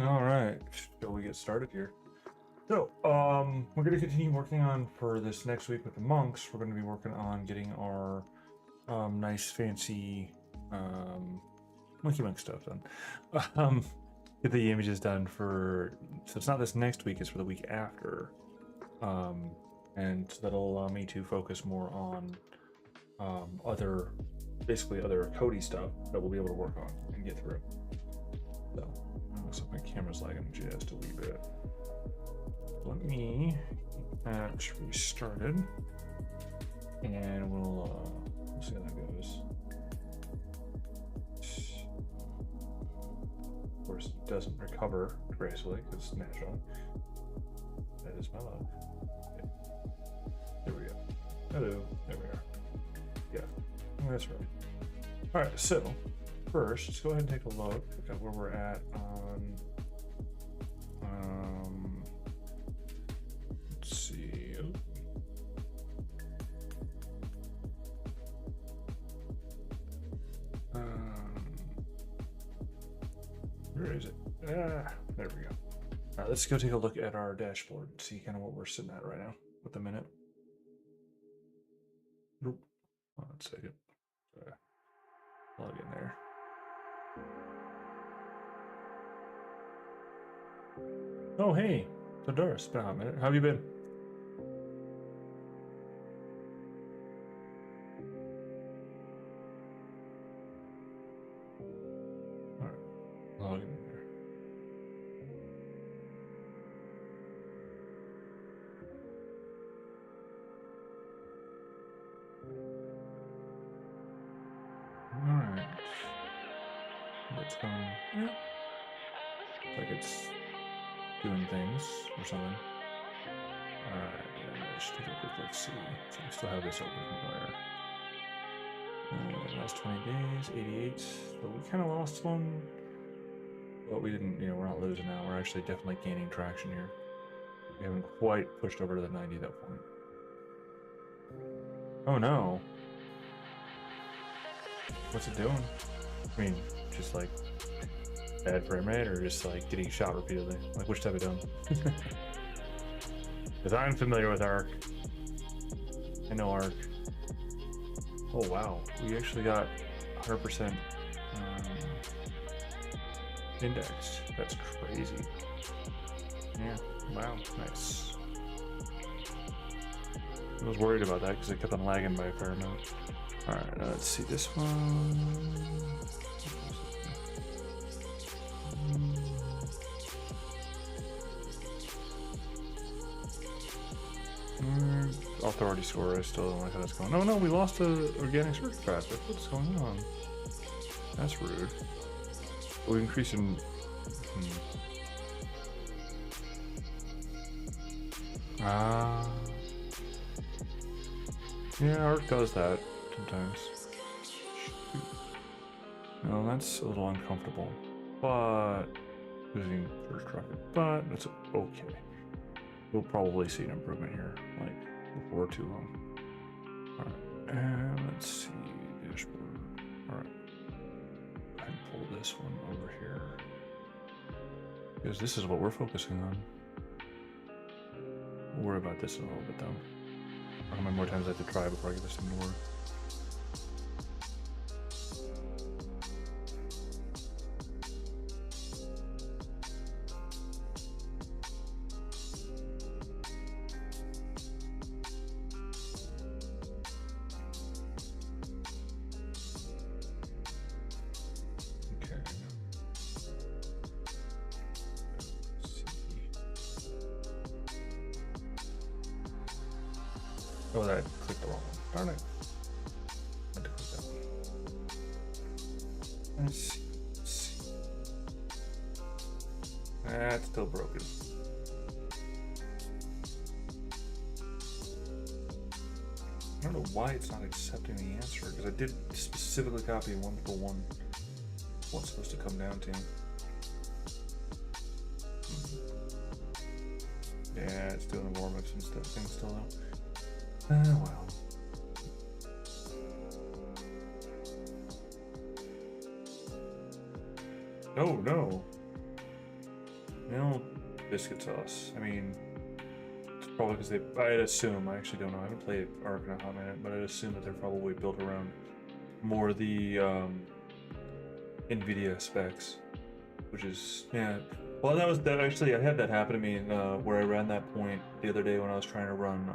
All right, shall we get started here? So, we're going to continue working on for this next week with the monks. We're going to be working on getting our nice, fancy monkey monk stuff done. Um, get the images done for. So it's not this next week; it's for the week after. And so that'll allow me to focus more on basically other Cody stuff that we'll be able to work on and get through. So, looks like my camera's lagging just a wee bit. Let me get that restarted, and we'll see how that goes. Of course, it doesn't recover gracefully because it's natural. That is my love. Okay. There we go. Hello. There we are. Yeah, that's right. All right. So first, let's go ahead and take a look at where we're at on. Let's see. Where is it? There we go. All right, let's go take a look at our dashboard and see kind of what we're sitting at right now with the minute. Nope. Hold on a second. Log in there. Oh, hey. So Doris, been a hot minute. How have you been? All right. Log in there. All right. It's going. Yeah. Like it's doing things or something. All right. Let's take a quick look. See. So we still have this open from there. Last 20 days, 88. But we kind of lost one. But we didn't. We're not losing now. We're actually definitely gaining traction here. We haven't quite pushed over to the 90 at that point. Oh no. What's it doing? I mean, just like bad frame rate or just like getting shot repeatedly? Like which type of dumb? Because I'm familiar with Arc. I know Arc. Oh wow, we actually got 100% index. That's crazy. Yeah, wow, nice. I was worried about that because it kept on lagging by a fair amount. All right, let's see this one. Authority score, I still don't like how that's going. No, we lost the organic search traffic. What's going on? That's rude. We increase in. Yeah, Arc does that sometimes. No, that's a little uncomfortable. But losing search traffic, but that's okay. We'll probably see an improvement here, like before too long. All right, and let's see dashboard. All right, go ahead and pull this one over here because this is what we're focusing on. We'll worry about this in a little bit though. How many more times I have to try before I get this thing to work? Oh, I clicked the wrong one. Darn it. I had to click that one. Let's see. That's still broken. I don't know why it's not accepting the answer, because I did specifically copy one for one what's supposed to come down to. Yeah, it's doing the warm-ups and stuff things still though. Well. No. No biscuit sauce. I mean, it's probably because they. I'd assume. I actually don't know. I haven't played Ark in a hot minute, but I'd assume that they're probably built around more the NVIDIA specs, which is yeah. Well, that was that actually. I had that happen to me where I ran that point the other day when I was trying to run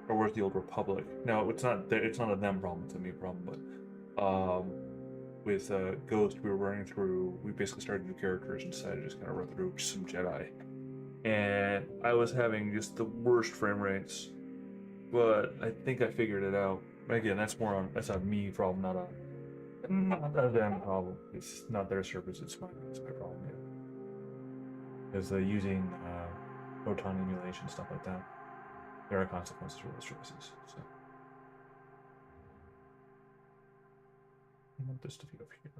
or Where's the Old Republic. Now it's not a them problem. It's a me problem, but with Ghost, we were running through. We basically started new characters and decided to just kind of run through some Jedi, and I was having just the worst frame rates. But I think I figured it out. Again, that's a me problem, not a them problem. It's not their service. It's my problem. Yeah, because using photon emulation stuff like that, there are consequences for those choices. So I want this to be up here.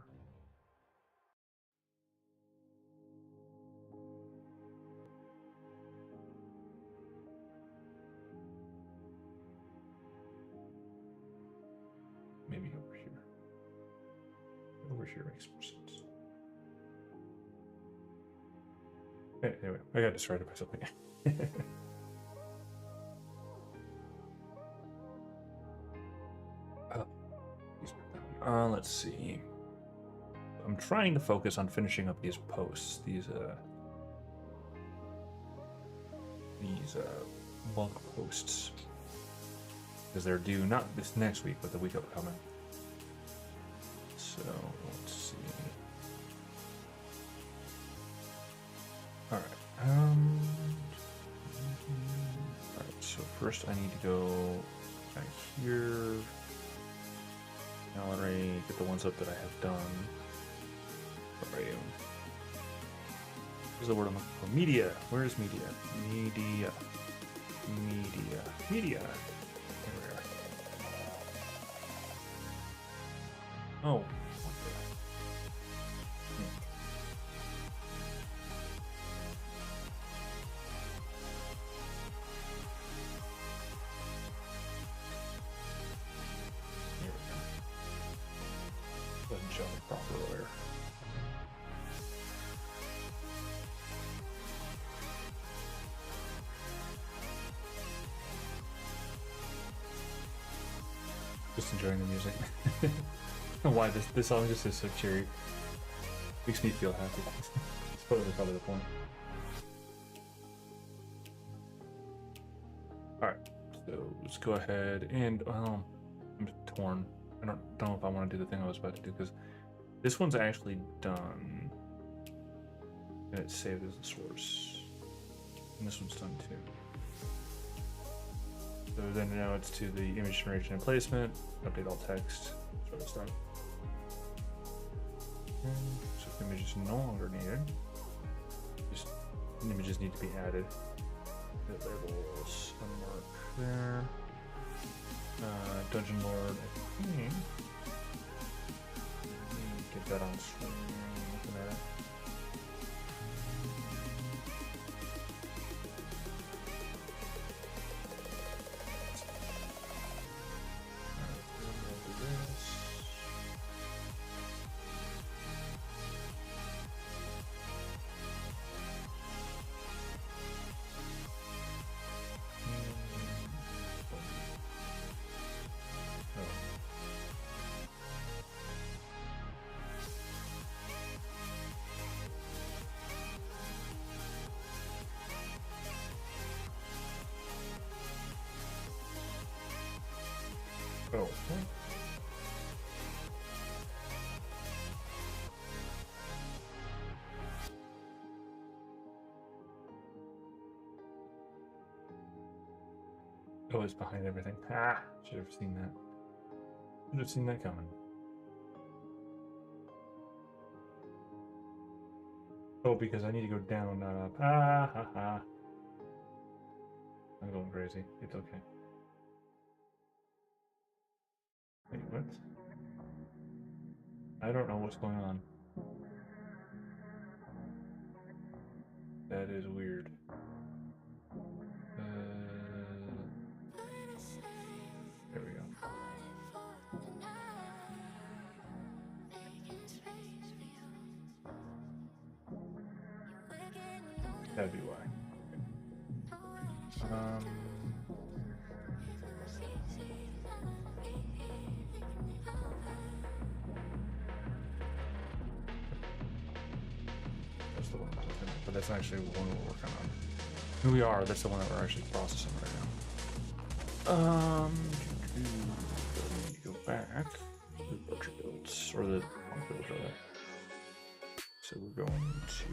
Maybe over here. Over here makes more sense. Anyway, I got distracted by something. Let's see. I'm trying to focus on finishing up these posts, these blog posts, because they're due not this next week, but the week upcoming. So let's see. All right. All right. So first, I need to go back here. Gallery, get the ones up that I have done. Where are you? Where's the word I'm looking for? Media. Where is media? Media. Media. There we are. Oh. What the? Here we go. Doesn't show me proper order. Just enjoying the music. I don't know why this song just is so cheery. Makes me feel happy. It's probably the point. Alright, so let's go ahead and I'm torn. I don't know if I want to do the thing I was about to do because this one's actually done. And it's saved as the source. And this one's done too. So then now it's to the image generation and placement, update all text, sort of stuff. So images no longer needed. Just images need to be added. The labels, unmark there. Dungeon Lord, I think. Get that on screen. Looking at it. Oh. Oh, it's behind everything. Ah, should have seen that. Should have seen that coming. Oh, because I need to go down, not up. Ah, ha, ha. I'm going crazy. It's okay. Wait, what? I don't know what's going on. That is weird. There we go. That'd be why. That's the one, but that's actually the one we're working on. Here we are. That's the one that we're actually processing right now. Let me go back to the butcher builds, or the build rather. So we're going to.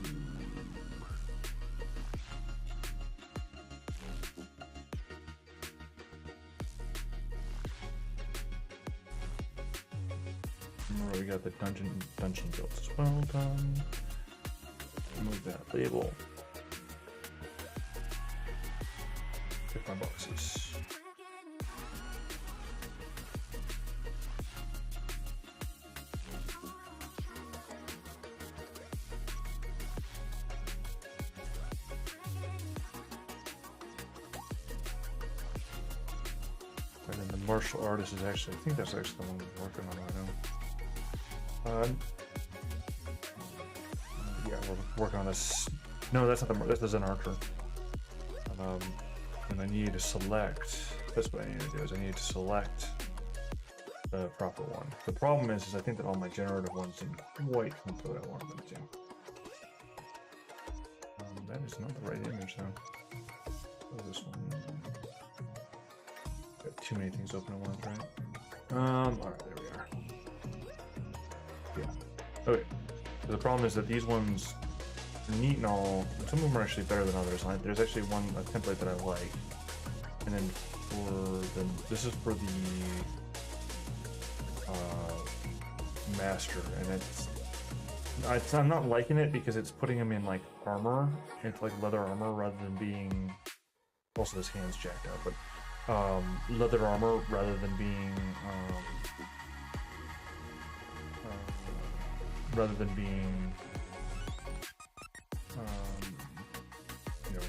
Remember, we got the dungeon builds as well done. Move that label. Pick my boxes. And then the martial artist is actually, I think that's actually the one we're working on right now. Yeah, we're working on this. No, that's not the. This is an archer. And I need to select. That's what I need to do. Is I need to select the proper one. The problem is I think that all my generative ones didn't quite come to what I wanted them to. That is not the right image though. Oh, this one. Got too many things open at once, right? All right, there we are. Yeah. Okay. So the problem is that these ones are neat and all. Some of them are actually better than others. There's actually a template that I like. And then for the, this is for the master, and I'm not liking it because it's putting him in like armor. It's like leather armor rather than being. Also, his hand's jacked up, but leather armor rather than being.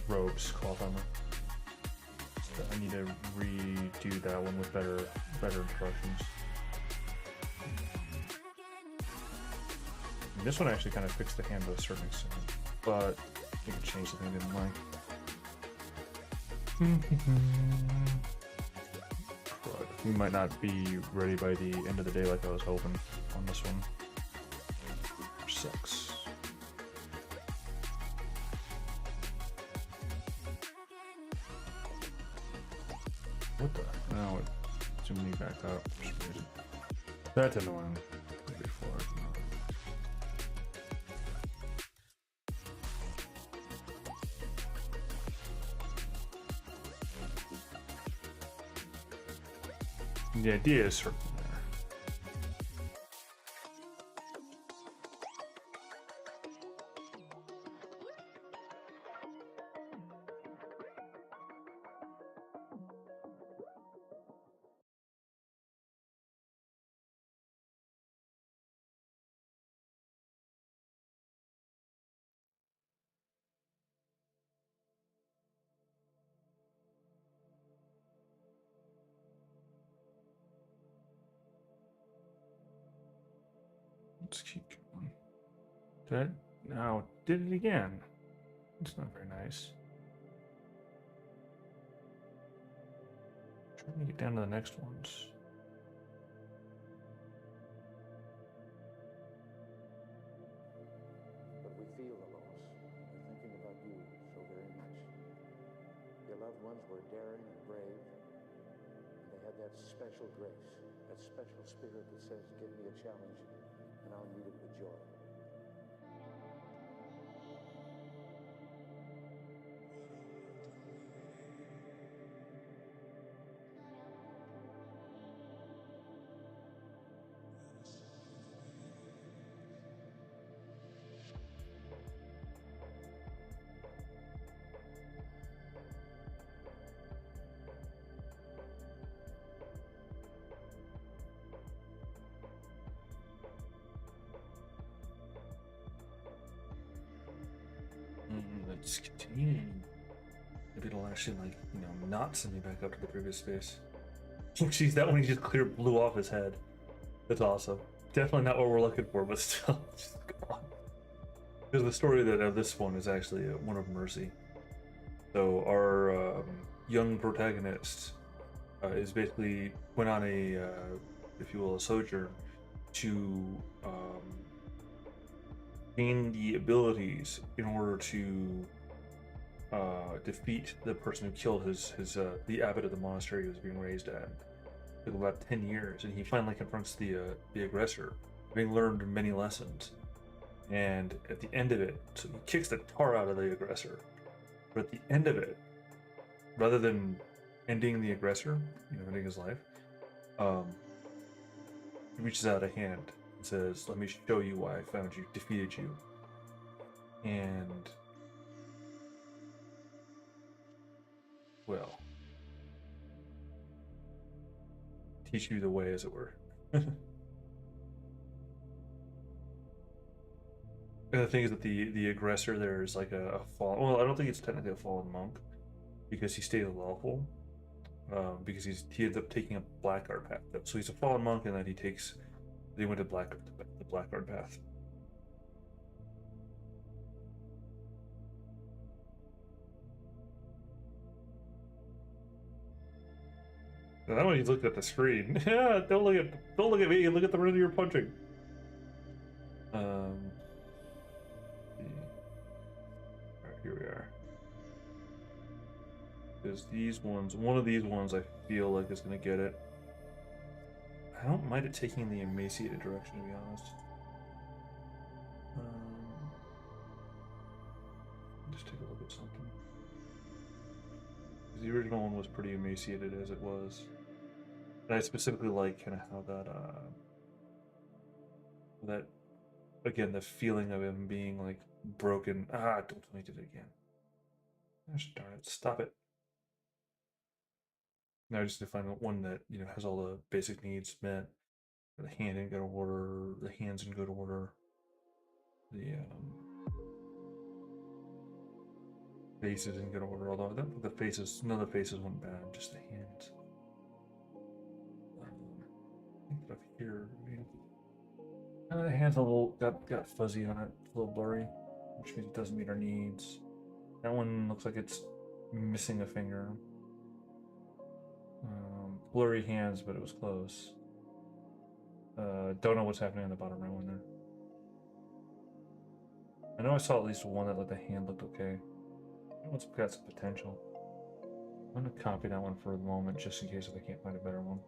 Robes, cloth armor. So I need to redo that one with better instructions. And this one actually kind of fixed the hand to a certain extent, but I think it changed something I didn't like. We might not be ready by the end of the day like I was hoping on this one. Sucks. What the? No, it zoomed me back up for some reason. That's annoying. Before. The idea is certain there. Let's keep going. That now did it again. It's not very nice. Trying to get down to the next ones. But we feel the loss. We're thinking about you so very much. Your loved ones were daring and brave, and they had that special grace, that special spirit that says, give me a challenge, and I'll meet it with joy. Let's continue. Maybe it'll actually, like, not send me back up to the previous space. Oh, jeez, that one he just blew off his head. That's awesome. Definitely not what we're looking for, but still, just come on. Because the story that of this one is actually one of mercy. So our young protagonist is basically went on a, if you will, a sojourn to gain the abilities in order to defeat the person who killed his the abbot of the monastery he was being raised at. It took about 10 years, and he finally confronts the aggressor, having learned many lessons. And at the end of it, so he kicks the tar out of the aggressor. But at the end of it, rather than ending the aggressor, ending his life, he reaches out a hand and says, "Let me show you why I found you, defeated you." And well, teach you the way, as it were. And the thing is that the aggressor there is like a fallen. Well, I don't think it's technically a fallen monk because he stayed lawful. Because he ends up taking a black art path. So he's a fallen monk, and then he went to the black art path. Now when he's looked at the screen, yeah, don't look at me. Look at the rhythm you're punching. All right, here we are. Because one of these ones, I feel like is gonna get it. I don't mind it taking the emaciated direction, to be honest. Just take a look at something. The original one was pretty emaciated as it was. And I specifically like kind of how that again, the feeling of him being like broken. Don't tell me to do it again. Gosh darn it, stop it. Now I just need to find one that, has all the basic needs met. The hand in good order, the hands in good order. The faces in good order, although I don't think none of the faces went bad, just the hands. I think up here, the hand's a little got fuzzy on it, a little blurry, which means it doesn't meet our needs. That one looks like it's missing a finger. Blurry hands, but it was close. Don't know what's happening on the bottom right one there. I know I saw at least one that the hand looked okay. That one's got some potential. I'm gonna copy that one for the moment, just in case if I can't find a better one.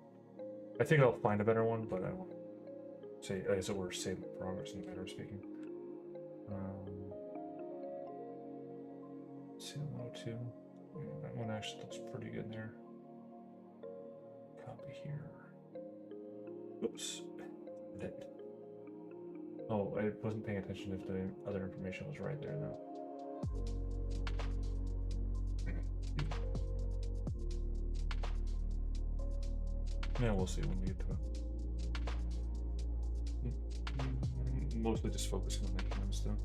I think I'll find a better one, but I won't say, as it were, save progress in a manner of speaking. Let's see, 102. Yeah, that one actually looks pretty good there. Copy here. Oops. Edit. Oh, I wasn't paying attention if the other information was right there, though. Yeah, we'll see when we get to it. Mostly just focusing on the hands, though.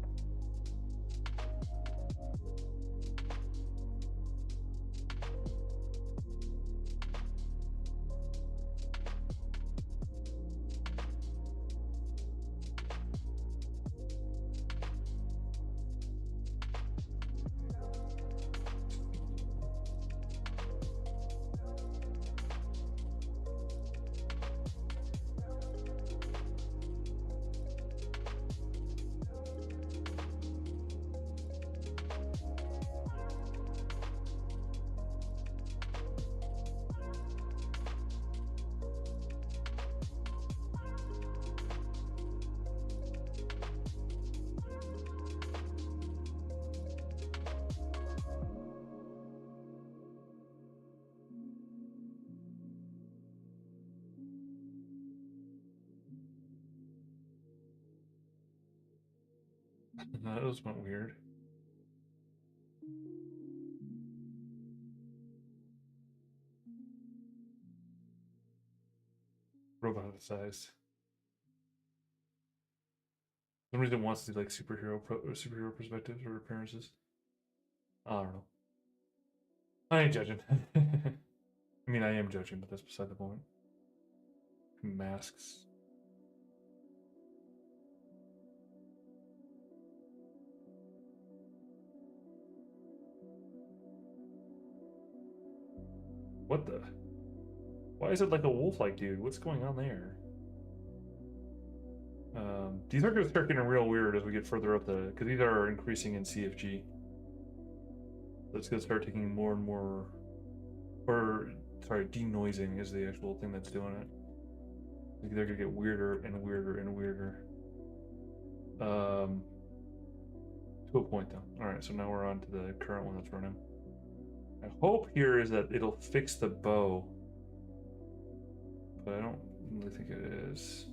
That was went weird. Roboticized. For some reason it wants to do like superhero perspectives or appearances. I don't know. I ain't judging. I mean, I am judging, but that's beside the point. Masks. What the? Why is it like a wolf-like dude? What's going on there? These are going to start getting real weird as we get further up the... Because these are increasing in CFG. It's going to start taking more and more... Or, sorry, denoising is the actual thing that's doing it. They're going to get weirder and weirder and weirder. To a point, though. Alright, so now we're on to the current one that's running. I hope here is that it'll fix the bow. But I don't really think it is.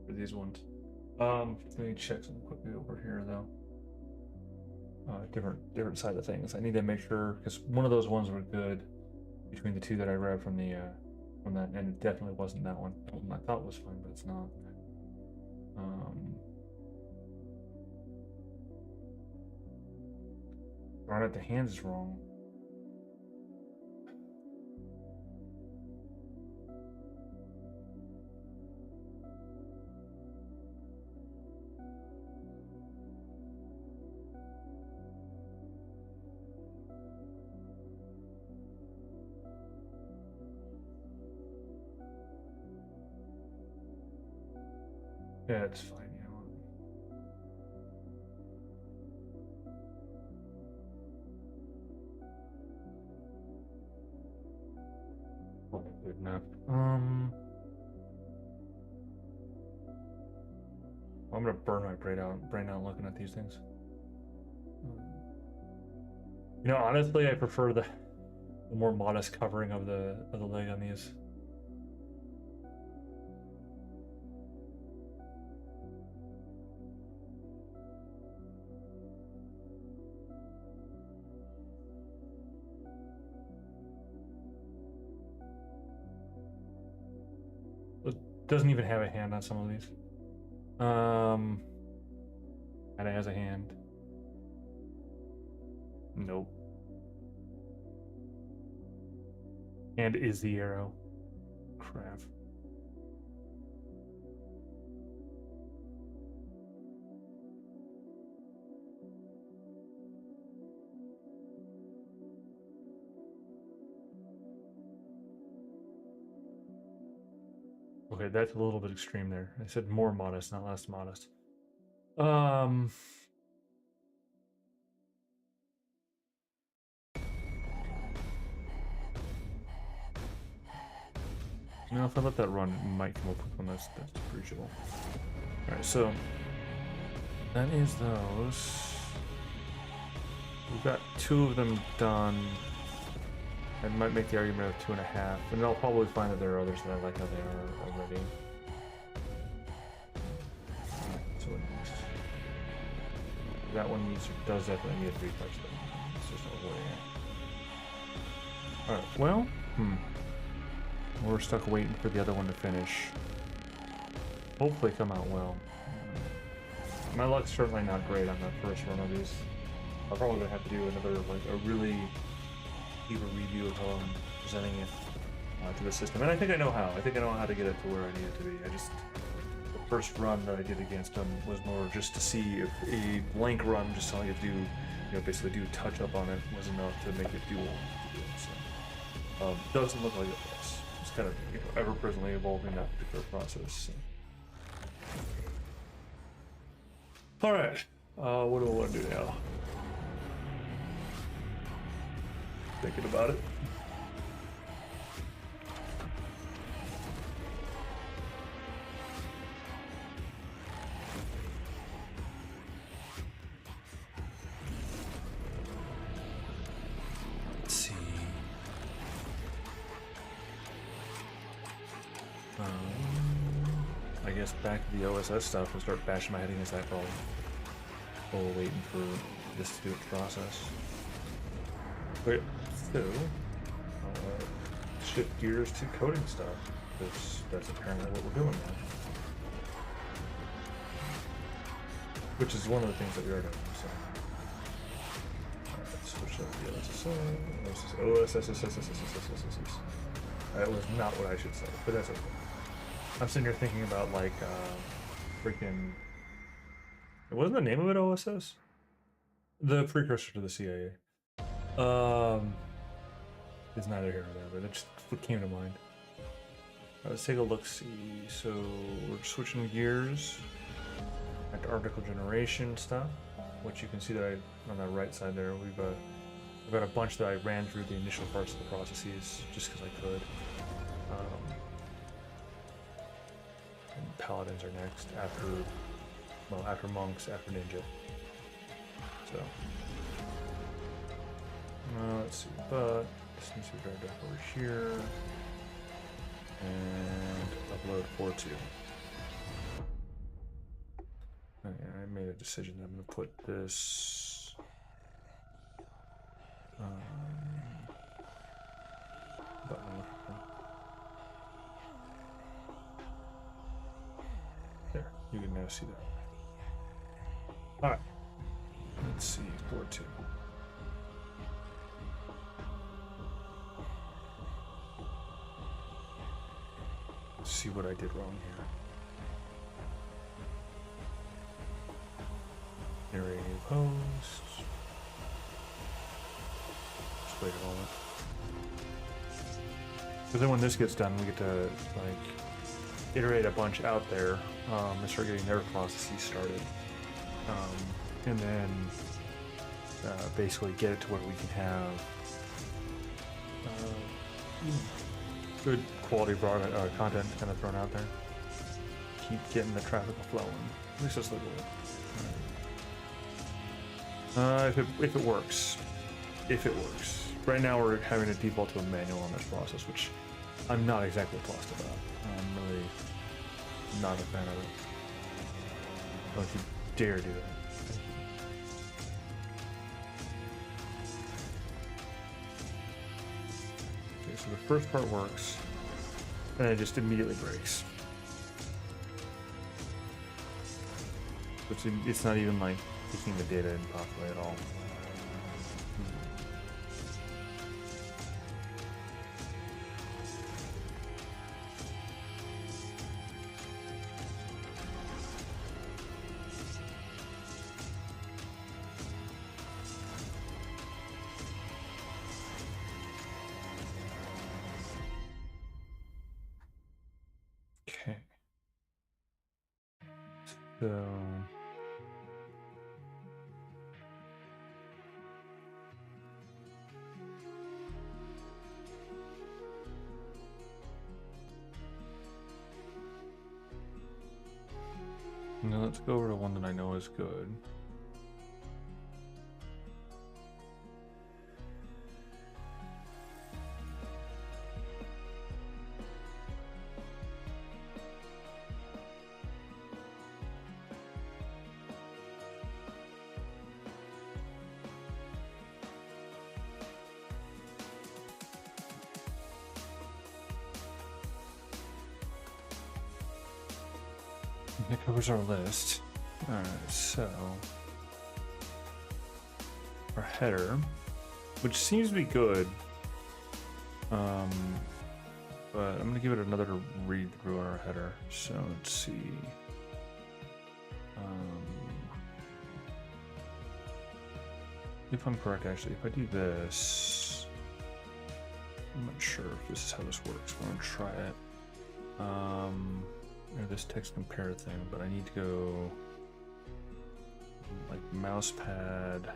For these ones. Let me check something quickly over here, though. Different side of things. I need to make sure, because one of those ones were good between the two that I grabbed from the from that, and it definitely wasn't that one. That one I thought was fine, but it's not. Darn it, the hands is wrong. Yeah, it's fine. You know. Oh, good enough. I'm gonna burn my brain out looking at these things. You know, honestly, I prefer the more modest covering of the leg on these. Doesn't even have a hand on some of these. And it has a hand. Nope. And is the arrow. Crap. Okay, that's a little bit extreme there. I said more modest, not less modest. You know, if I let that run, it might come up with one that's breachable. Alright, so that is those. We've got 2 of them done. I might make the argument of 2.5, and I'll probably find that there are others that I like how they are already. So that one does definitely need a retouch though. It's just no way. Alright, well, we're stuck waiting for the other one to finish. Hopefully come out well. My luck's certainly not great on the first run of these. I'll probably gonna have to do another, like, a really deeper review of how I'm presenting it to the system. And I think I know how. I think I know how to get it to where I need it to be. The first run that I did against them was more just to see if a blank run, just telling it to do, basically do touch up on it, was enough to make it do what it do. So, doesn't look like it was. It's kind of, ever-presently evolving that particular process. So. Alright, what do I want to do now? Thinking about it. Let's see. I guess back to the OSS stuff and start bashing my head against that problem while we're waiting for this to do its process. Okay, so shift gears to coding stuff, because that's apparently what we're doing now. Which is one of the things that we are doing, so. Alright, let's switch up the OSS. That was not what I should say, but that's okay. I'm sitting here thinking about, like, freaking... Wasn't the name of it OSS? The precursor to the CIA. It's neither here nor there, but that's what came to mind. Let's take a look-see. So we're switching gears back to article generation stuff, which you can see that on the right side there, I've got a bunch that I ran through the initial parts of the processes just because I could. And paladins are next after monks, after ninja. So let's see, but this needs to be dragged up over here and upload 4.2. I made a decision that I'm going to put this button. There, you can now see that. Alright, let's see, 4.2. Let's see what I did wrong here. Generate new post. Just wait a moment. Because then when this gets done, we get to like iterate a bunch out there and start getting their processes started, and then basically get it to where we can have good quality content kind of thrown out there. Keep getting the traffic flowing. At least that's the goal. If it works. If it works. Right now we're having to default to a manual on this process, which I'm not exactly plussed about. I'm really not a fan of it. Don't you dare do that. Okay, so the first part works, and it just immediately breaks. Which it's not even like taking the data in properly at all. Okay. So now let's go over to one that I know is good. That covers our list. Alright, so our header, which seems to be good, but I'm gonna give it another read through on our header. So let's see. If I'm correct, actually, if I do this, I'm not sure if this is how this works. But I'm gonna try it. This text compare thing, but I need to go like mouse pad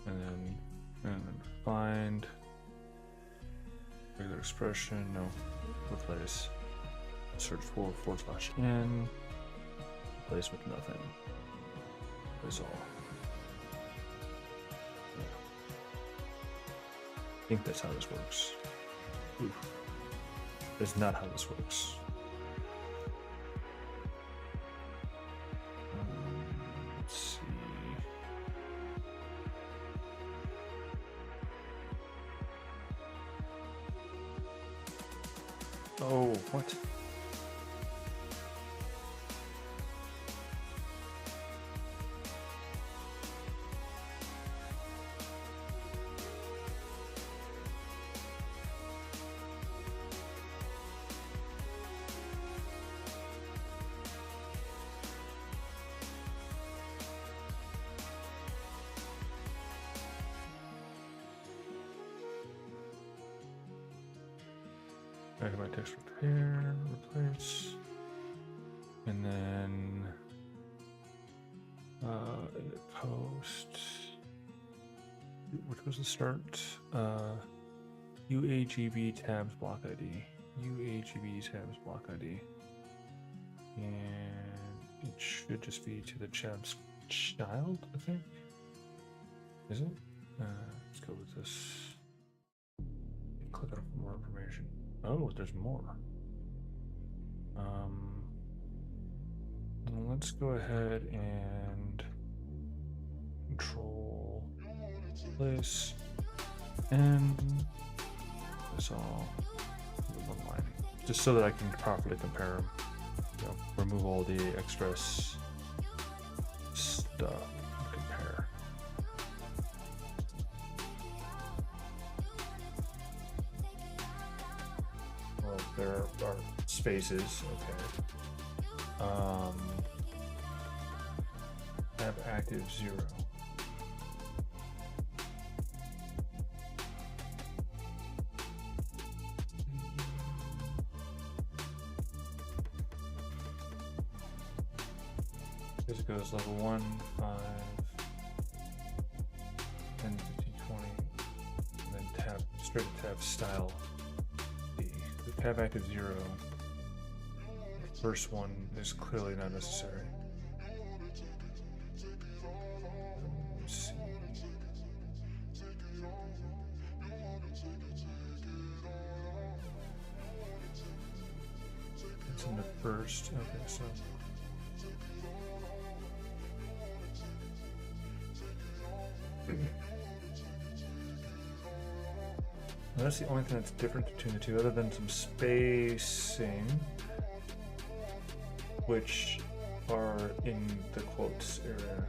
and then find regular expression, no, replace, search for /n, replace with nothing, replace all. Yeah. I think that's how this works. Ooh. That's not how this works. Let's see. Oh, what? Back my text repair, replace, and then edit post. Which was the start? UAGB tabs block ID. UAGB tabs block ID. And it should just be to the chat's child, I think. Is it? Let's go with this. Click on it for more information. Oh, there's more. Let's go ahead and control this and this all online, just so that I can properly compare them. You know, remove all the extra stuff and compare. Well, there are spaces. Okay. Have active 0. This goes level 1, 5, 10, 15, 20, and then tab straight to tab style D. The tab active 0. The first one is clearly not necessary. Let's see. It's in the first. Okay, so. That's the only thing that's different between the two, other than some spacing, which are in the quotes area.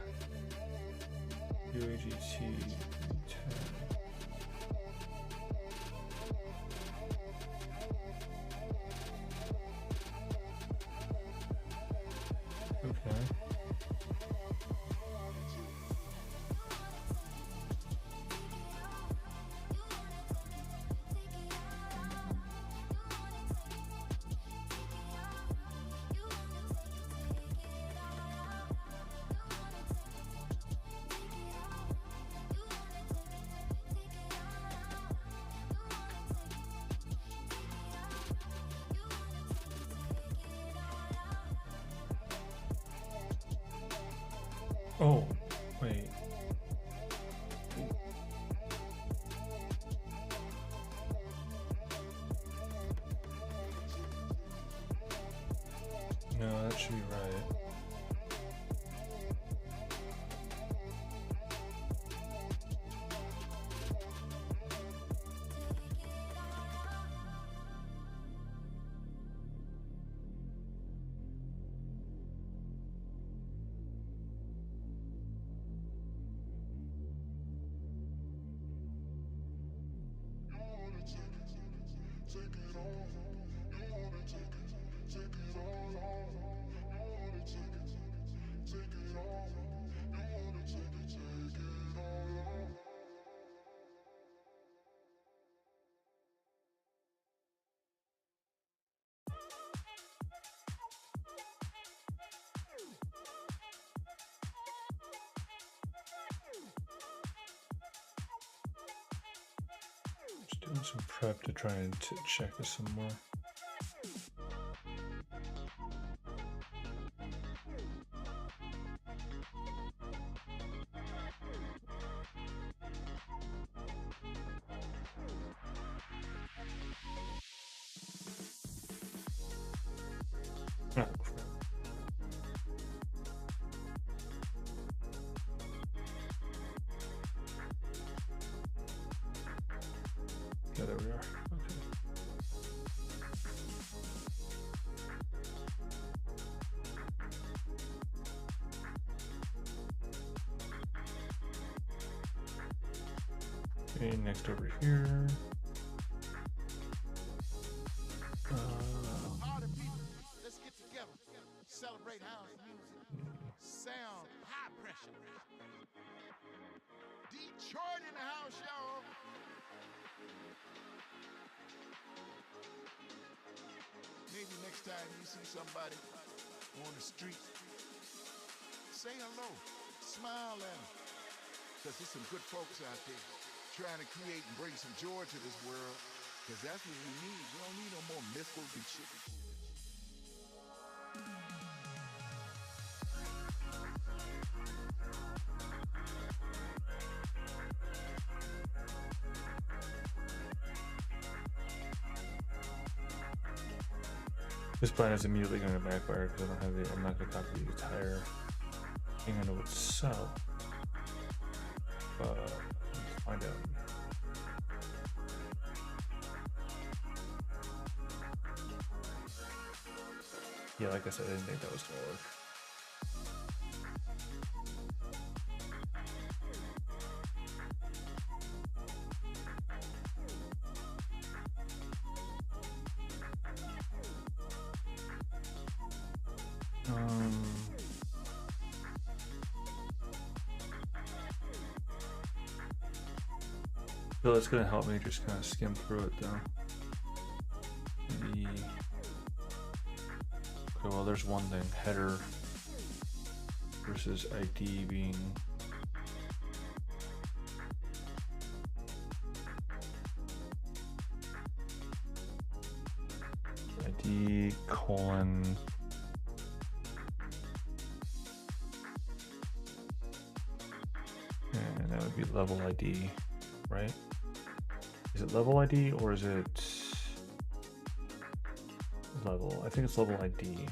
UAGT 10. Okay. Oh, wait. No, that should be right. Just doing some prep to try and check this some more. Ah, crap. Yeah, there we are. Okay. Okay, next over here. Party people, let's get together. Celebrate house music. Sound high pressure. Detroit in the house, y'all. maybe next time you see somebody on the street, say hello, smile at them. Because there's some good folks out there trying to create and bring some joy to this world. Because that's what we need. We don't need no more missiles and shit. This plan is immediately going to backfire because I don't have the. I'm not going to copy the entire thing into itself. Let's find out. Yeah, like I said, I didn't think that was going to work. So it's going to help me just kind of skim through it though. Maybe. Okay, well, there's one thing: header versus ID being. ID colon. And that would be level ID, right? Is it level ID or is it level? I think it's level ID. Detroit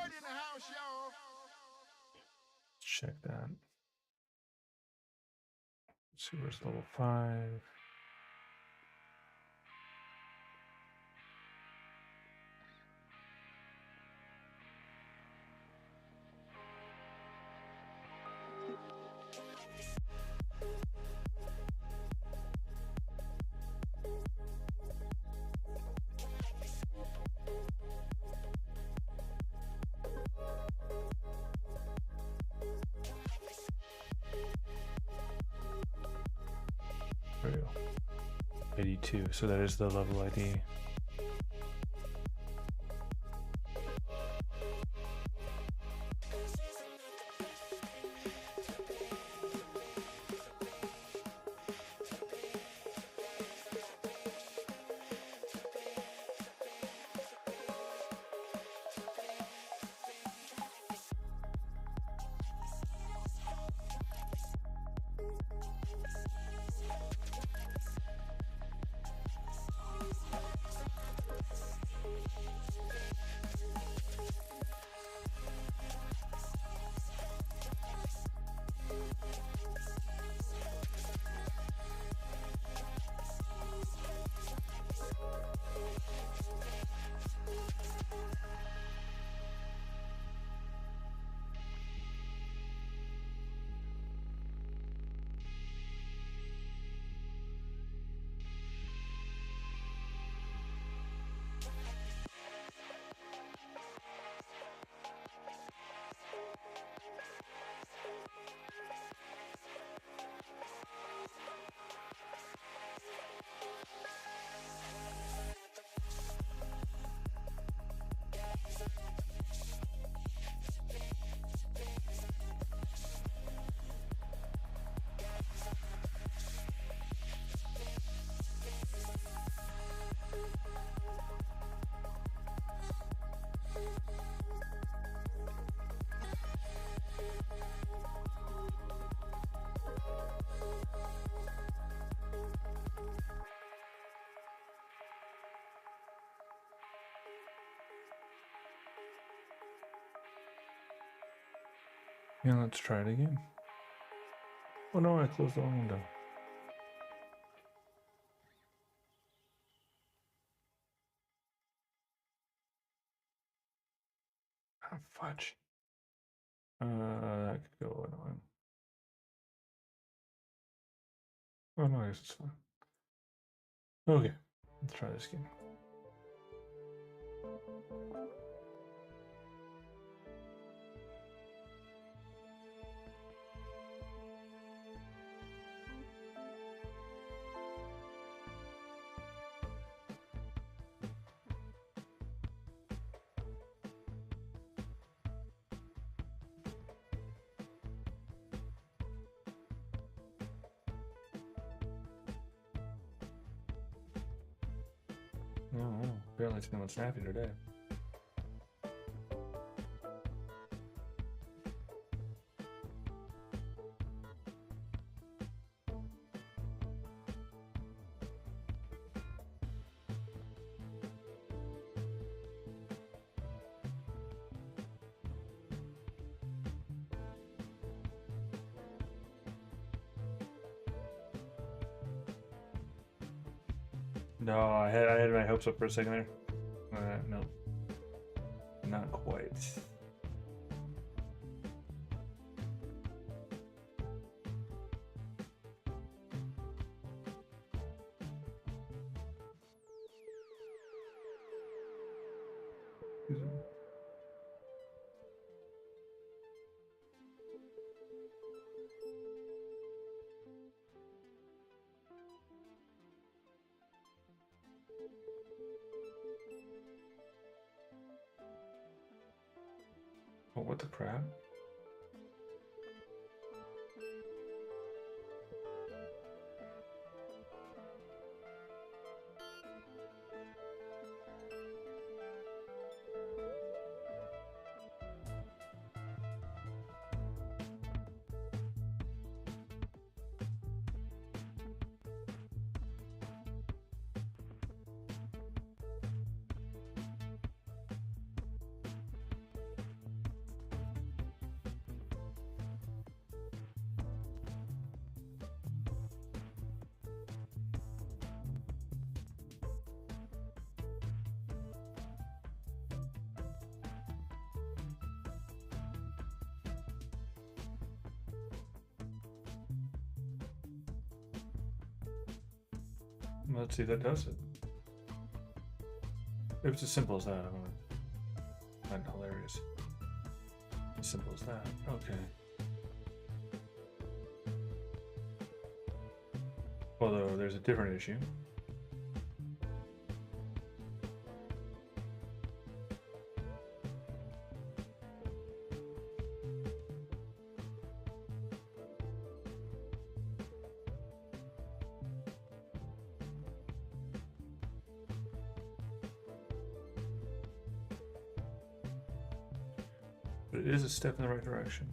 in the house, y'all. Let's check that. Let's see, where's level 5? There we go. 82, so that is the level ID. Yeah, let's try it again. Oh no, I closed the wrong window. Ah, fudge. That could go annoying. Oh no, I guess it's fine. Okay, let's try this again. No, apparently it's feeling snappy today. No, I had my hopes up for a second there. No, not quite. Oh, what the crap? Let's see if that does it. If it's as simple as that, I'm gonna find it hilarious. As simple as that. Okay. Although there's a different issue. But it is a step in the right direction.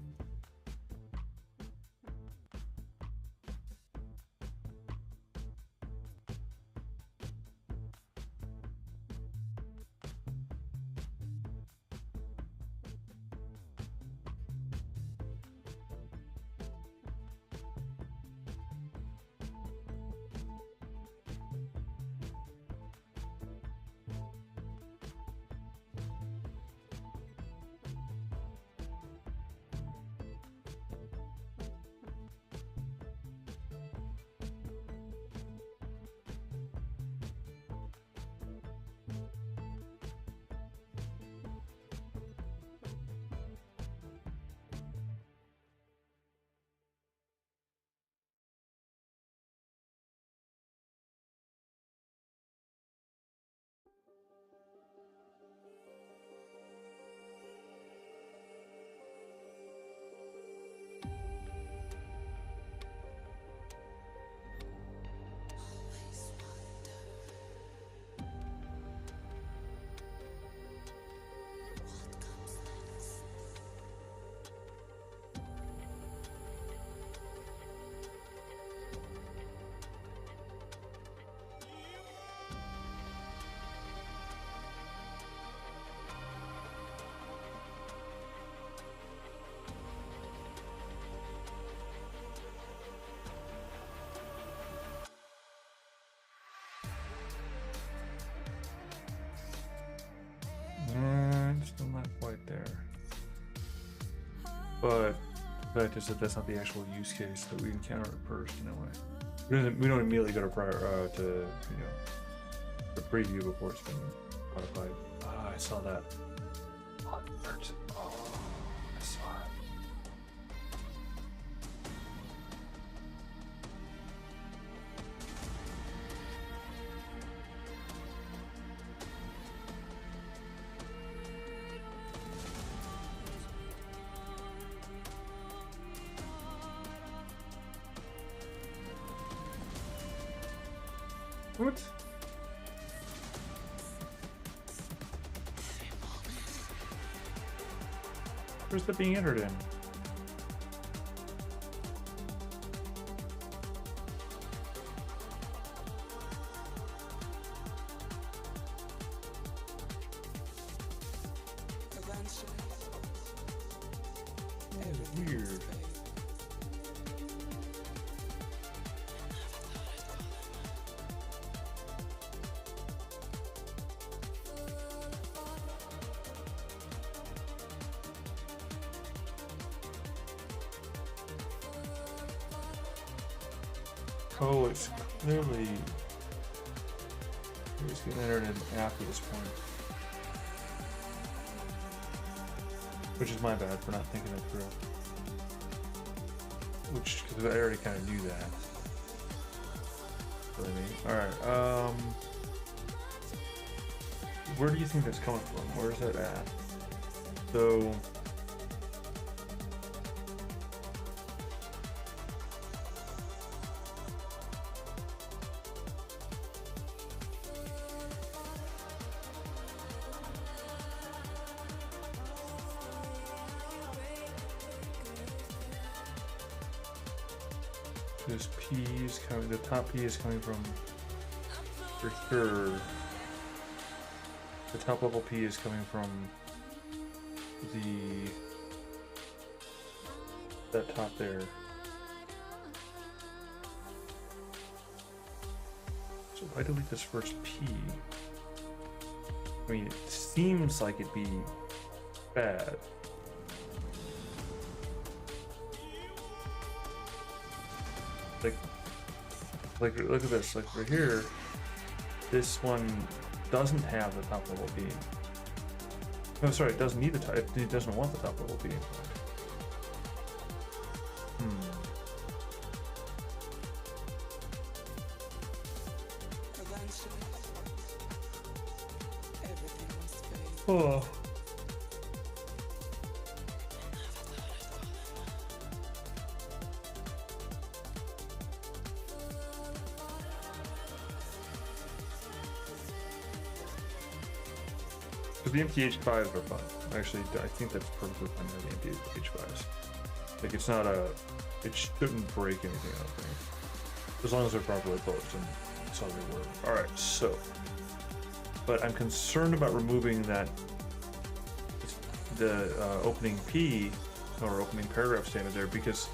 Still not quite there. But the fact is that that's not the actual use case that we encounter at first in a way. We don't immediately go to prior to the preview before it's been modified. Ah, I saw that. Alert. Oh, I saw it. What? Where's that being entered in? Weird. Oh, it's clearly getting entered in after this point. Which is my bad for not thinking it through. Which, because I already kind of knew that. Alright, where do you think that's coming from? Where's that at? So... this P is coming, the top P is coming from, for sure, the top level P is coming from that top there. So why delete this first P? I mean, it seems like it'd be bad. Like look at this, like right here, this one doesn't have the top level B. No, sorry, it doesn't need the top, it doesn't want the top level B. Oh. The MTH5s are fun. Actually, I think that's perfectly fine with the MTH5s. Like, it's not a... It shouldn't break anything, I don't think. As long as they're properly closed, and that's how they work. Alright, so... But I'm concerned about removing that... the opening P, or opening paragraph statement there, because...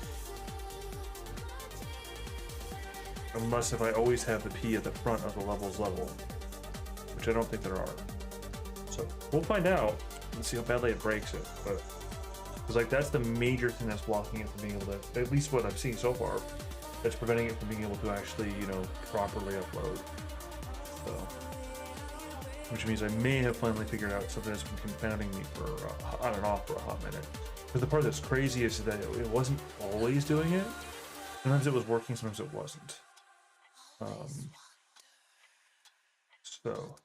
Unless if I always have the P at the front of the levels level. Which I don't think there are. So we'll find out and see how badly it breaks it, but because like that's the major thing that's blocking it from being able to, at least what I've seen so far, that's preventing it from being able to actually, you know, properly upload. So, which means I may have finally figured out something that's been confounding me for on and off for a hot minute. Because the part that's crazy is that it wasn't always doing it. Sometimes it was working, sometimes it wasn't. So.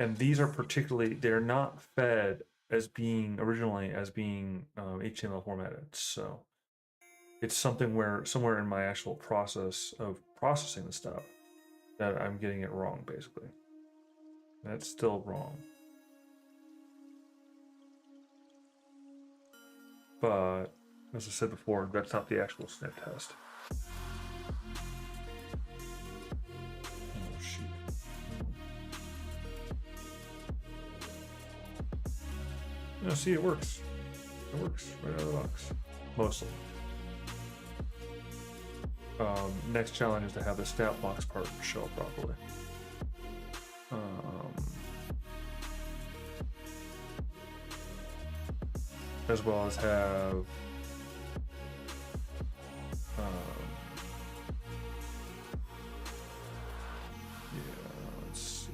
And these are particularly, they're not fed as being, originally as being HTML formatted. So it's something where, somewhere in my actual process of processing the stuff, that I'm getting it wrong, basically. That's still wrong. But, as I said before, that's not the actual snip test. No, see, it works. It works right out of the box. Mostly. Next challenge is to have the stat box part show up properly. As well as have let's see.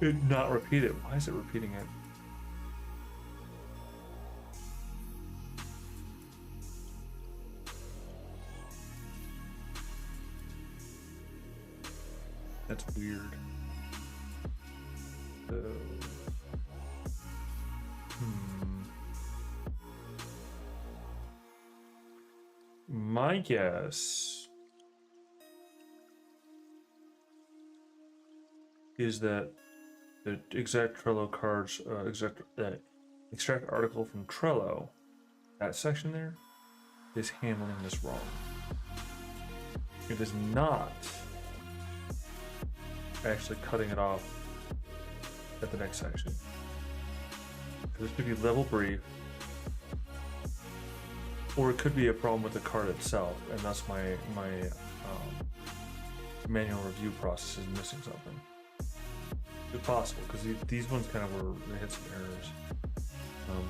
It not repeat it. Why is it repeating it? That's weird. So, my guess is that the exact Trello cards, extract article from Trello, that section there, is handling this wrong. It is not actually cutting it off at the next section. This could be level brief, or it could be a problem with the card itself, and that's my manual review process is missing something. It's possible because these ones kind of they had some errors,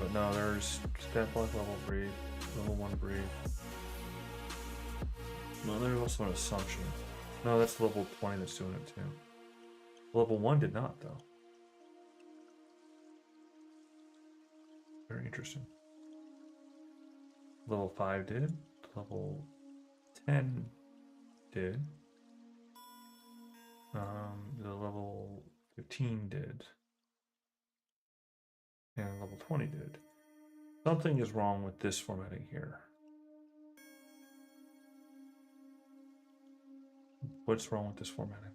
but no, there's stat block level brief, level 1 brief. No, there's also an assumption. No, that's level 20 that's doing it too. Level 1 did not though. Very interesting. Level 5 did. Level 10 did. The level 15 did. And level 20 did. Something is wrong with this formatting here. What's wrong with this formatting?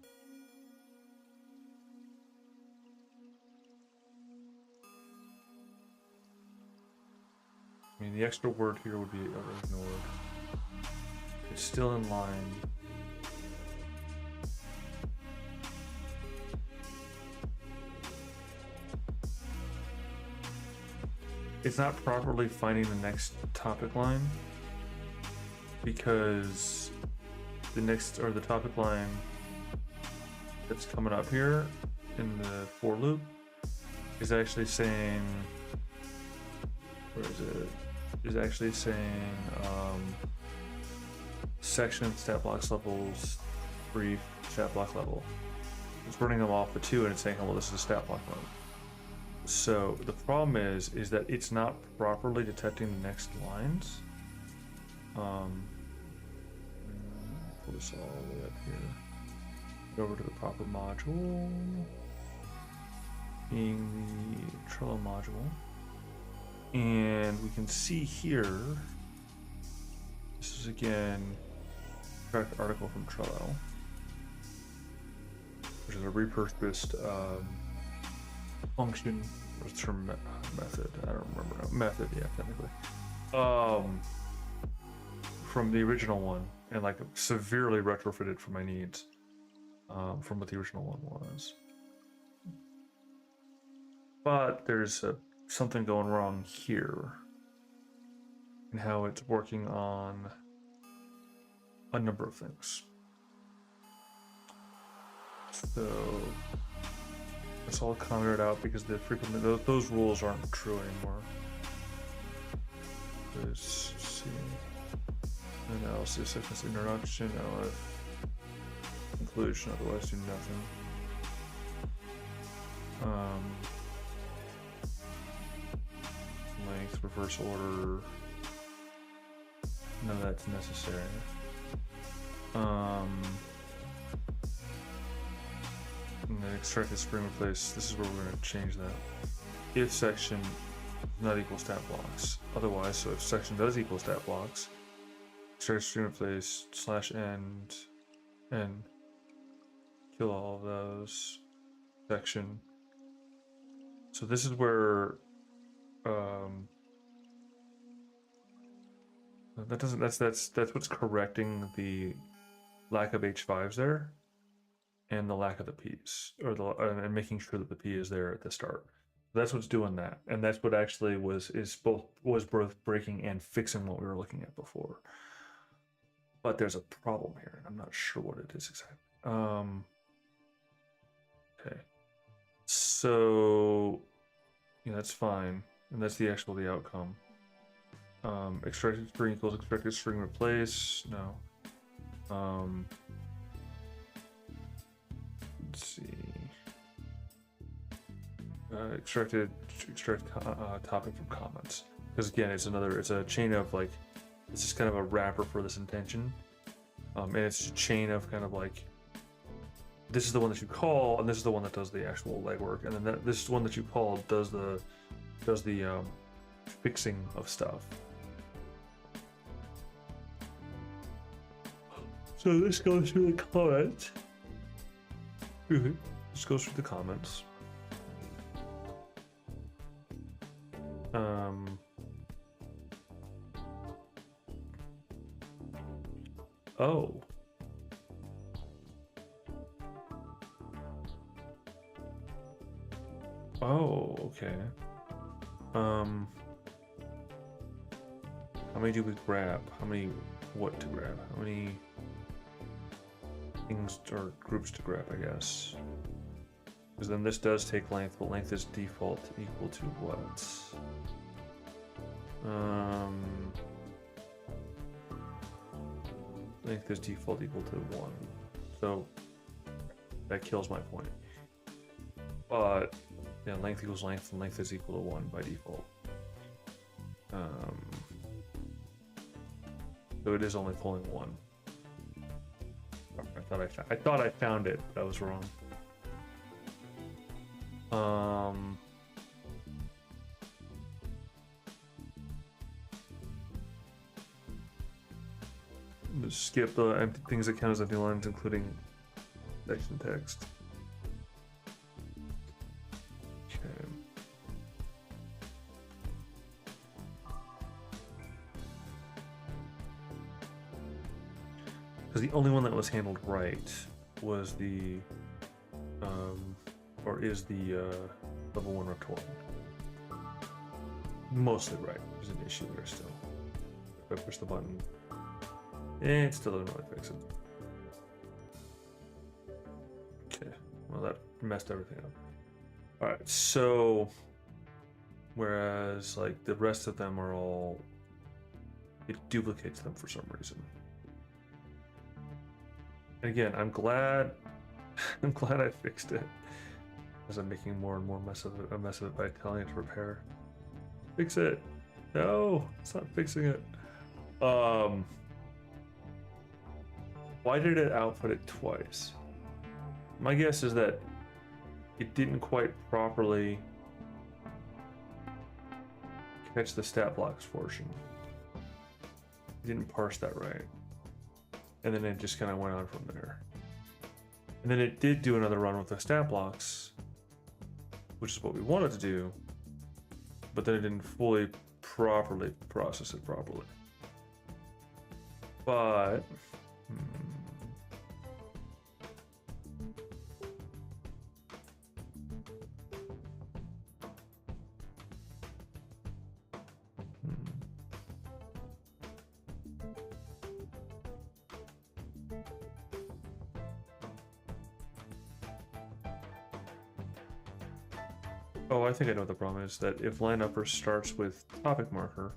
I mean, the extra word here would be ignored. It's still in line. It's not properly finding the next topic line because the next, or the topic line that's coming up here in the for loop is actually saying, where is it? Is actually saying section stat blocks levels brief stat block level. It's running them off the 2 and it's saying, oh, well, this is a stat block level. So the problem is that it's not properly detecting the next lines. Pull this all the way up here. Go over to the proper module, being the Trello module. And we can see here, this is again, extract article from Trello, which is a repurposed function, or term method, I don't remember now. Method, yeah, technically. From the original one, and like severely retrofitted for my needs, from what the original one was. But there's something going wrong here in how it's working on a number of things. So let's all comment it out because those rules aren't true anymore. Let's see. Analysis, sequence, introduction, LF, conclusion, otherwise do nothing. Length, reverse order, none of that's necessary. And then extract the string replace, this is where we're going to change that. If section not equal stat blocks, otherwise, so if section does equal stat blocks, extract string replace /end and kill all of those section. So this is where that's what's correcting the lack of H5s there and the lack of the P's, or and making sure that the P is there at the start. That's what's doing that, and that's what actually was both breaking and fixing what we were looking at before. But there's a problem here, and I'm not sure what it is exactly. Okay, so yeah, that's fine, and that's the outcome. Extracted string equals extracted string replace. No. Let's see. Extract topic from comments, because again, it's a chain of like, this is kind of a wrapper for this intention, and it's a chain of kind of like, this is the one that you call, and this is the one that does the actual legwork, and then this is the one that you call does the fixing of stuff. So this goes through the comments. Just go through the comments. Oh. Oh, okay. How many do we grab? How many what to grab? How many things or groups to grab, I guess? Because then this does take length, but length is default equal to what? Length is default equal to 1. So that kills my point. But yeah, length equals length, and length is equal to 1 by default. So it is only pulling 1. I thought I found it, but I was wrong. Just skip the empty things that count as empty lines, including section text. Okay. Because the only one that was handled right was the, or is the level 1 Outertone. Mostly right. There's an issue there still. If I push the button, it still doesn't really fix it. Okay, well that messed everything up. Alright, so whereas like the rest of them are all, it duplicates them for some reason. And again, I'm glad I fixed it, as I'm making more and more a mess of it by telling it to repair. Fix it. No, it's not fixing it. Why did it output it twice? My guess is that it didn't quite properly catch the stat blocks portion. It didn't parse that right. And then it just kind of went on from there. And then it did do another run with the stat blocks, which is what we wanted to do, but then it didn't fully properly process it properly. But oh, I think I know what the problem is. That if line upper starts with topic marker,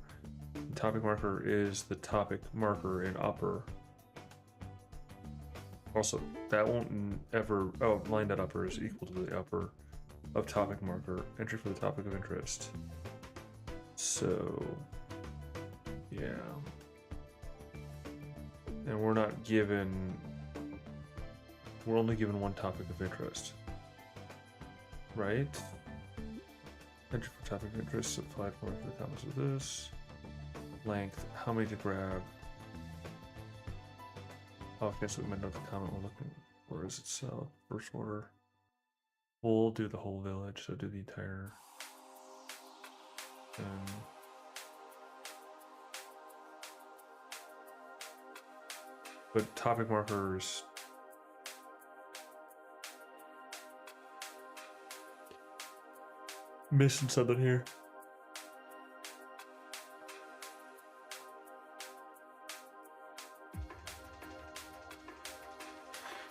the topic marker is the topic marker in upper. Also, that won't ever. Oh, line.upper is equal to the upper of topic marker, entry for the topic of interest. So, yeah. And we're not given. We're only given one topic of interest. Right? Entry for topic of interest, applied for the comments of this. Length, how many to grab? Oh, okay, so we might know the comment we're looking for is itself. First order. We'll do the whole village, so do the entire. But topic markers. Missing something here.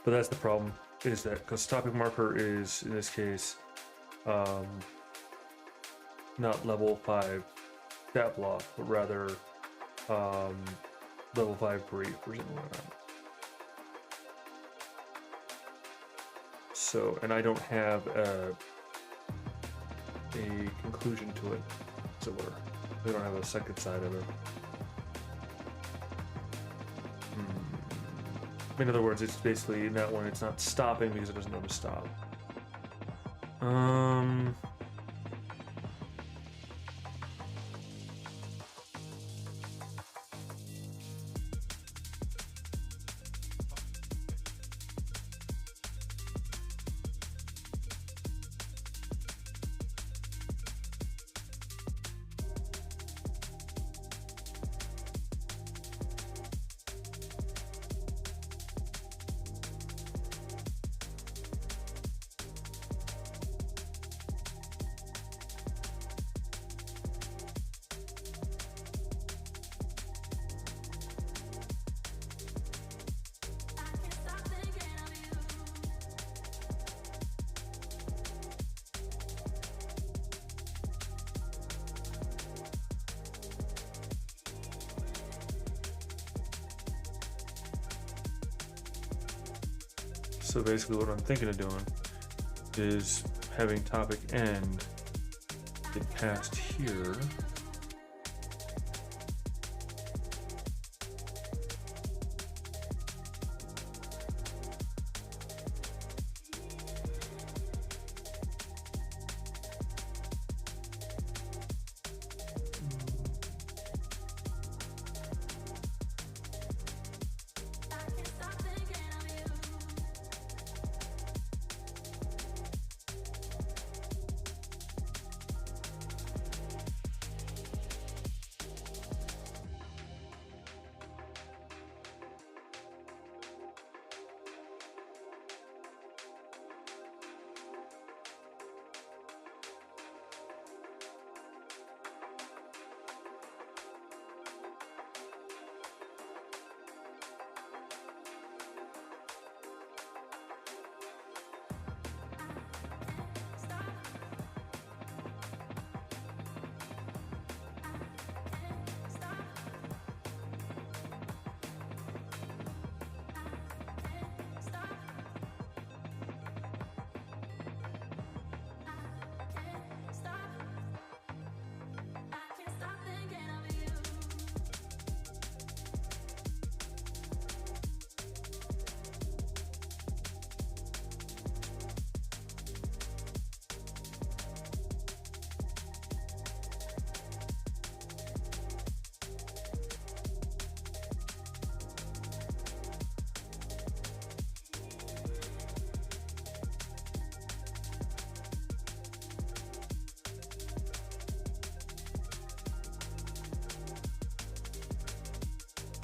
But that's the problem, is that because topic marker is, in this case, not level 5 stat block, but rather level 5 brief or something like that. So, and I don't have a conclusion to it, as it were. We don't have a second side of it. In other words, it's basically in that one, it's not stopping because it doesn't know to stop. So basically what I'm thinking of doing is having topic end get past here.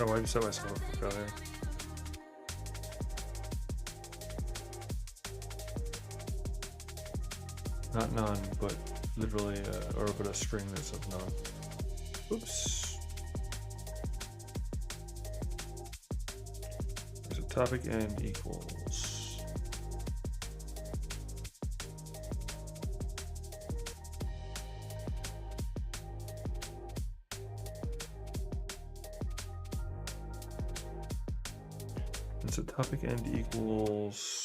Oh, I just set myself up for failure. Not none, but literally, or put a string that's of none. Oops. There's a topic end equals. And so topic end equals.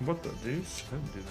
What the deuce? I didn't do that.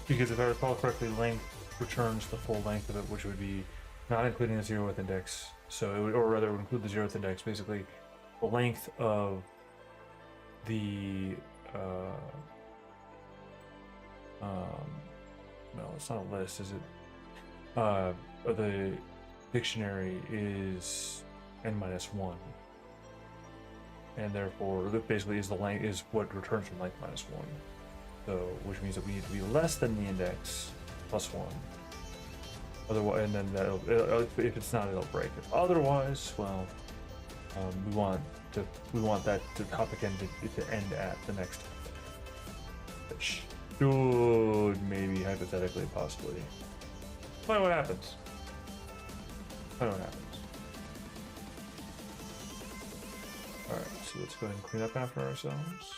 Because if I recall correctly, length returns the full length of it, which would be not including the 0th index. So it would, or rather, it would include the 0th index. Basically, the length of the No, it's not a list, is it? The dictionary is n-1, and therefore that basically is the length is what returns from length -1. So, which means that we need to be less than the index +1. Otherwise, and then if it's not, it'll break it. Otherwise, well, we want that topic end to end at the next topic, which should maybe hypothetically possibly. Find what happens. Find what happens. All right, so let's go ahead and clean up after ourselves.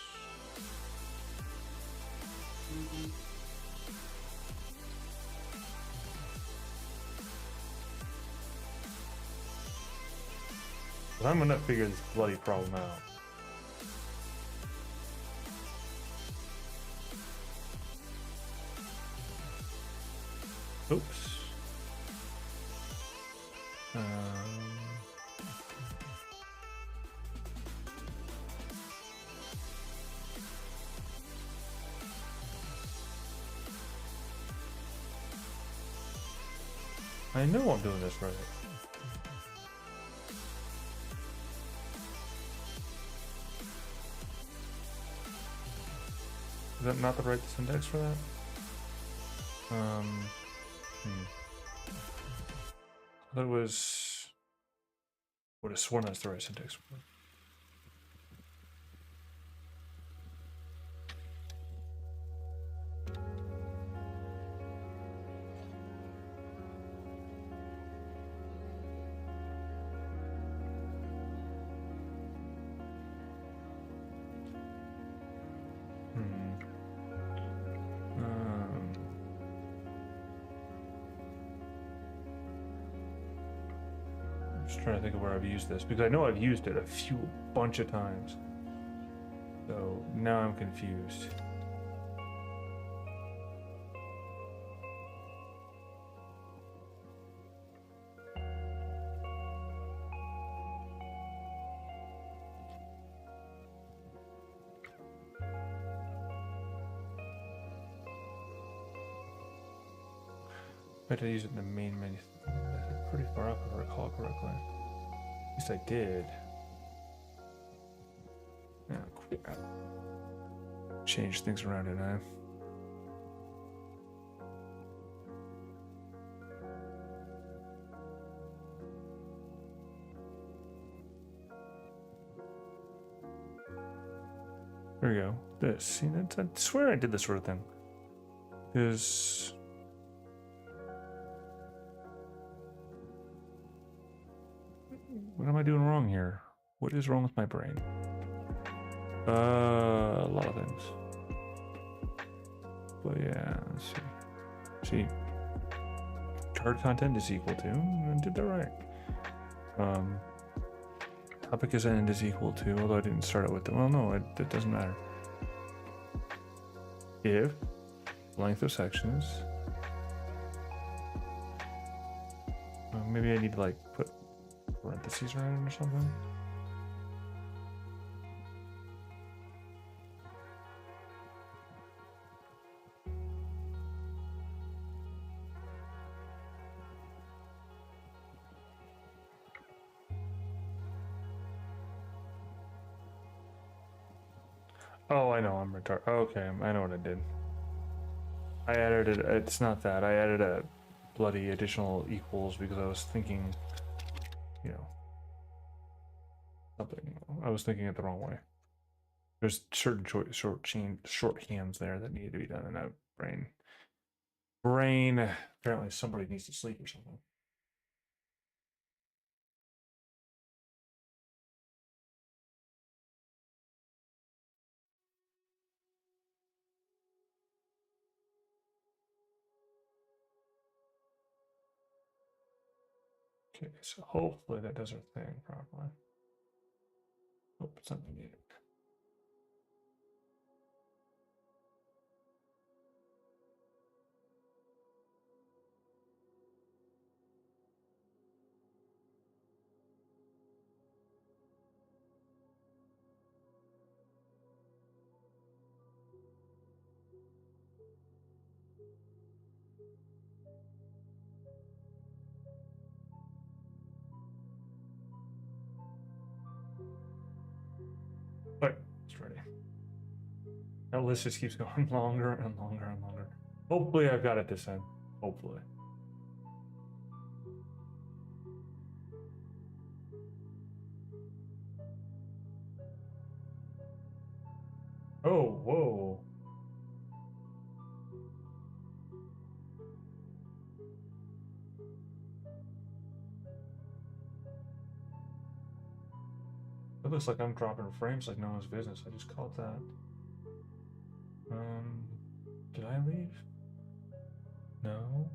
I'm gonna figure this bloody problem out. Oops. I know I'm doing this right. Is that not the right syntax for that? I thought it was. Would have sworn that's the right syntax for it. Trying to think of where I've used this because I know I've used it a bunch of times. So now I'm confused. I had to use it in the main menu. Pretty far up if I recall correctly. At least I did. Yeah, crap. Change things around, didn't I? There we go. This. See, I swear I did this sort of thing. Is. What am I doing wrong here? What is wrong with my brain? A lot of things. But yeah, let's see. See, card content is equal to, I did that right. Topic is end is equal to, although I didn't start it with the, well, no, it doesn't matter. If length of sections, maybe I need to like put parentheses around it or something. Oh, I know, I'm retarded. Okay, I know what I did. I added it, it's not that. I added a bloody additional equals because I was thinking, you know, something. I was thinking it the wrong way. There's certain shorthands there that need to be done in that brain. Apparently somebody needs to sleep or something. Okay, so hopefully that does our thing properly. Hope it's something needed. Alright, it's ready. That list just keeps going longer and longer and longer. Hopefully I've got it this time. Hopefully. Oh, whoa. It looks like I'm dropping frames like no one's business. I just caught that. Did I leave? No.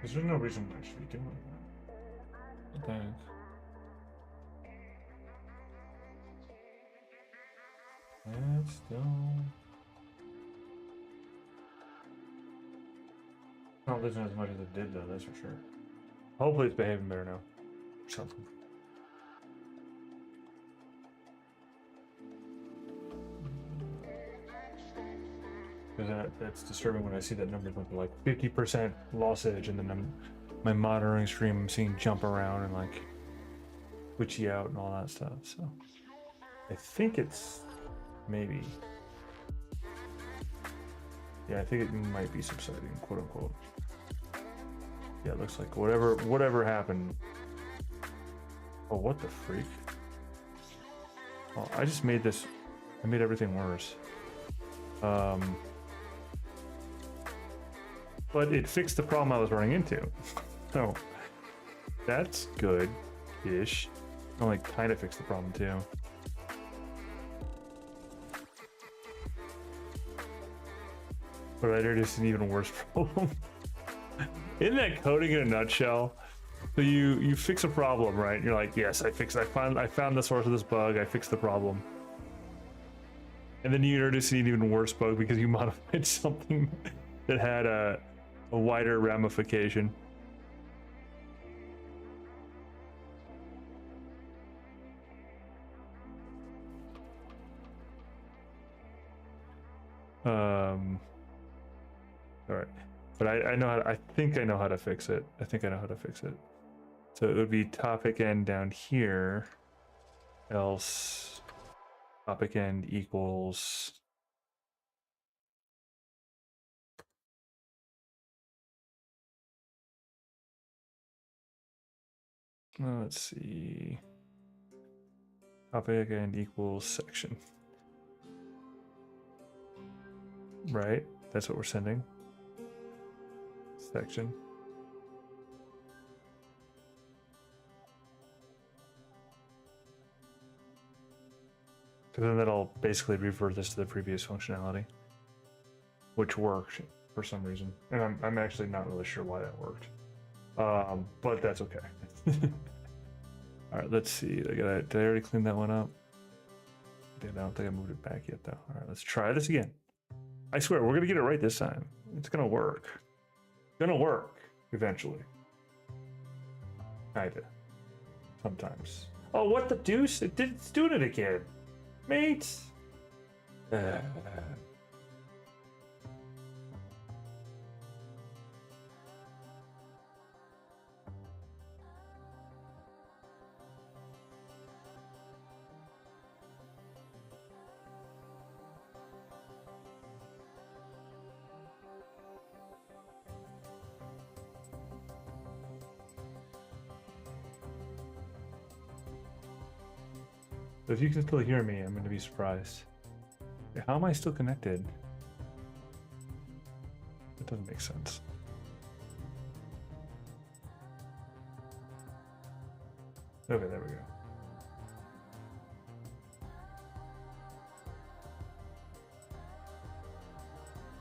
Because there's no reason why I should be doing that. I think. Let's go. Not losing as much as it did though, that's for sure. Hopefully it's behaving better now. Or something. Because that's disturbing when I see that number went to like 50% loss edge, and then my monitoring stream I'm seeing jump around and like twitchy out and all that stuff. So I think it's maybe, yeah, I think it might be subsiding, quote unquote. Yeah, it looks like whatever happened. Oh, what the freak? Oh, I just made this. I made everything worse. But it fixed the problem I was running into. So that's good-ish. Only kind of fixed the problem too. But I did just an even worse problem. Isn't that coding in a nutshell? So you fix a problem, right? You're like, yes, I found the source of this bug, I fixed the problem. And then you introduce an even worse bug because you modified something that had a wider ramification. All right, but I know how to, I think I know how to fix it. I think I know how to fix it. So it would be topic end down here, else topic end equals let's see, topic end equals section, right? That's what we're sending. Section. Because then that'll basically revert this to the previous functionality, which worked for some reason, and I'm actually not really sure why that worked, but that's okay. All right, let's see. Did I already clean that one up? I don't think I moved it back yet, though. All right, let's try this again. I swear, we're gonna get it right this time. It's gonna work. It's gonna work eventually. Kinda. Sometimes. Oh, what the deuce? It's doing it again. Mates. If you can still hear me, I'm going to be surprised. How am I still connected? That doesn't make sense. Okay, there we go.